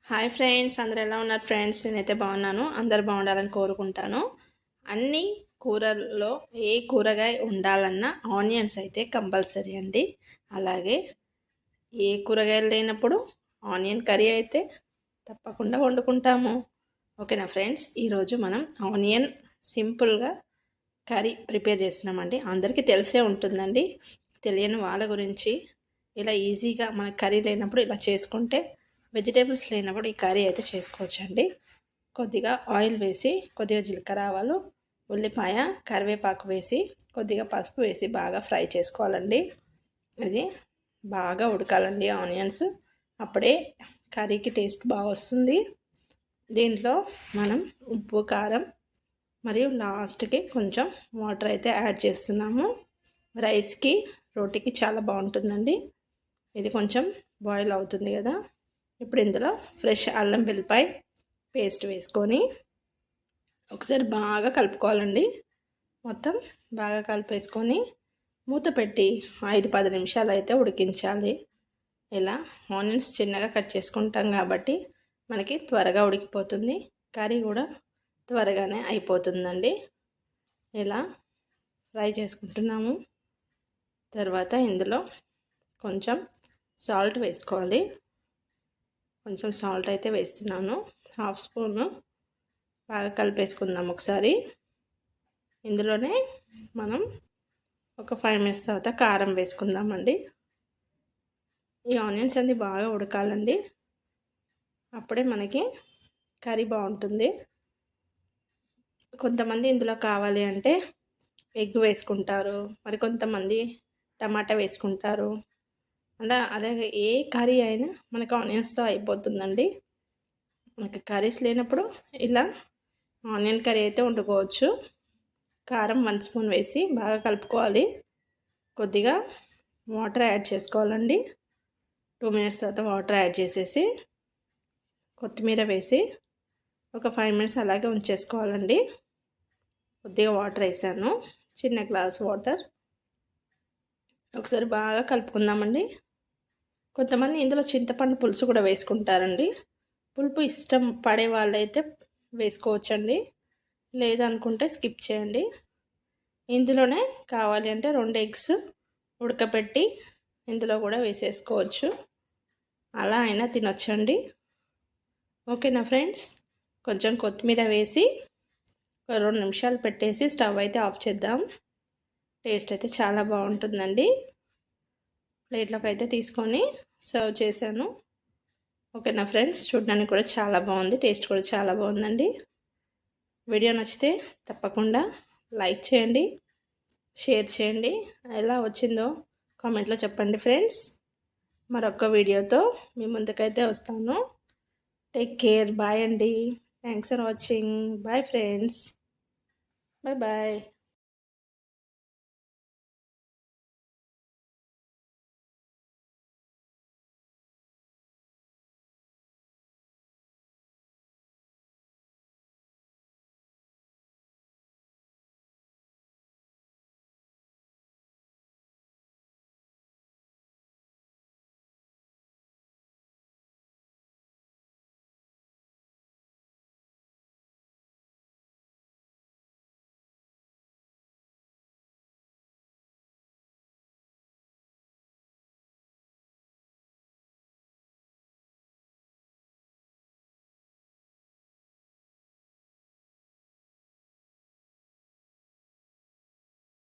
Hi friends, అందరు ఎలా ఉన్నారు ఫ్రెండ్స్? నేనైతే బాగున్నాను. అందరు బాగుండాలని కోరుకుంటాను. అన్ని కూరల్లో ఏ కూరగాయ ఉండాలన్నా ఆనియన్స్ అయితే కంపల్సరీ అండి. అలాగే ఏ కూరగాయలు లేనప్పుడు ఆనియన్ కర్రీ అయితే తప్పకుండా వండుకుంటాము. ఓకేనా ఫ్రెండ్స్? ఈరోజు మనం ఆనియన్ సింపుల్గా కర్రీ ప్రిపేర్ చేస్తున్నామండి. అందరికీ తెలిసే ఉంటుందండి. తెలియని వాళ్ళ గురించి ఇలా ఈజీగా మన కర్రీ లేనప్పుడు ఇలా చేసుకుంటే, వెజిటేబుల్స్ లేనప్పుడు ఈ కర్రీ అయితే చేసుకోవచ్చండి. కొద్దిగా ఆయిల్ వేసి, కొద్దిగా జీలకర్ర ఆవాలు, ఉల్లిపాయ, కరివేపాకు వేసి, కొద్దిగా పసుపు వేసి బాగా ఫ్రై చేసుకోవాలండి. ఇది బాగా ఉడకాలండి ఆనియన్స్. అప్పుడే కర్రీకి టేస్ట్ బాగా వస్తుంది. దీంట్లో మనం ఉప్పు, కారం మరియు లాస్ట్కి కొంచెం వాటర్ అయితే యాడ్ చేస్తున్నాము. రైస్కి, రోటీకి చాలా బాగుంటుందండి. ఇది కొంచెం బాయిల్ అవుతుంది కదా. ఇప్పుడు ఇందులో ఫ్రెష్ అల్లం వెల్లిపాయ పేస్ట్ వేసుకొని ఒకసారి బాగా కలుపుకోవాలండి. మొత్తం బాగా కలిపేసుకొని మూత పెట్టి 5-10 నిమిషాలు అయితే ఉడికించాలి. ఇలా ఆనియన్స్ చిన్నగా కట్ చేసుకుంటాం కాబట్టి మనకి త్వరగా ఉడికిపోతుంది. కర్రీ కూడా త్వరగానే అయిపోతుందండి. ఇలా ఫ్రై చేసుకుంటున్నాము. తర్వాత ఇందులో కొంచెం సాల్ట్ వేసుకోవాలి. కొంచెం సాల్ట్ అయితే వేస్తున్నాను, 1/2 స్పూను. బాగా కలిపేసుకుందాం ఒకసారి. ఇందులోనే మనం ఒక 5 మినిట్స్ తర్వాత కారం వేసుకుందామండి. ఈ ఆనియన్స్ అన్ని బాగా ఉడకాలండి. అప్పుడే మనకి కర్రీ బాగుంటుంది. కొంతమంది ఇందులో కావాలి అంటే ఎగ్ వేసుకుంటారు, మరి కొంతమంది టమాటా వేసుకుంటారు. అదే ఏ కర్రీ అయినా మనకు ఆనియన్స్తో అయిపోతుందండి. మనకి కర్రీస్ లేనప్పుడు ఇలా ఆనియన్ కర్రీ అయితే వండుకోవచ్చు. కారం 1 స్పూన్ వేసి బాగా కలుపుకోవాలి. కొద్దిగా వాటర్ యాడ్ చేసుకోవాలండి. 2 మినిట్స్ తర్వాత వాటర్ యాడ్ చేసేసి కొత్తిమీర వేసి ఒక 5 మినిట్స్ అలాగే ఉంచేసుకోవాలండి. కొద్దిగా వాటర్ వేసాను, చిన్న గ్లాస్ వాటర్. ఒకసారి బాగా కలుపుకుందామండి. కొంతమంది ఇందులో చింతపండు పులుసు కూడా వేసుకుంటారండి. పులుపు ఇష్టం పడే వాళ్ళైతే వేసుకోవచ్చండి, లేదనుకుంటే స్కిప్ చేయండి. ఇందులోనే కావాలి అంటే 2 ఎగ్స్ ఉడకపెట్టి ఇందులో కూడా వేసేసుకోవచ్చు. అలా అయినా తినొచ్చండి. ఓకేనా ఫ్రెండ్స్? కొంచెం కొత్తిమీర వేసి ఒక 2 నిమిషాలు పెట్టేసి స్టవ్ అయితే ఆఫ్ చేద్దాం. టేస్ట్ అయితే చాలా బాగుంటుందండి. ప్లేట్లోకి అయితే తీసుకొని సర్వ్ చేశాను. ఓకేనా ఫ్రెండ్స్? చూడడానికి కూడా చాలా బాగుంది, టేస్ట్ కూడా చాలా బాగుందండి. వీడియో నచ్చితే తప్పకుండా లైక్ చేయండి, షేర్ చేయండి. ఎలా వచ్చిందో కామెంట్లో చెప్పండి ఫ్రెండ్స్. మరొక వీడియోతో మీ ముందుకైతే వస్తాను. Take care. బాయ్ అండి. Thanks for watching. Bye friends. Bye bye.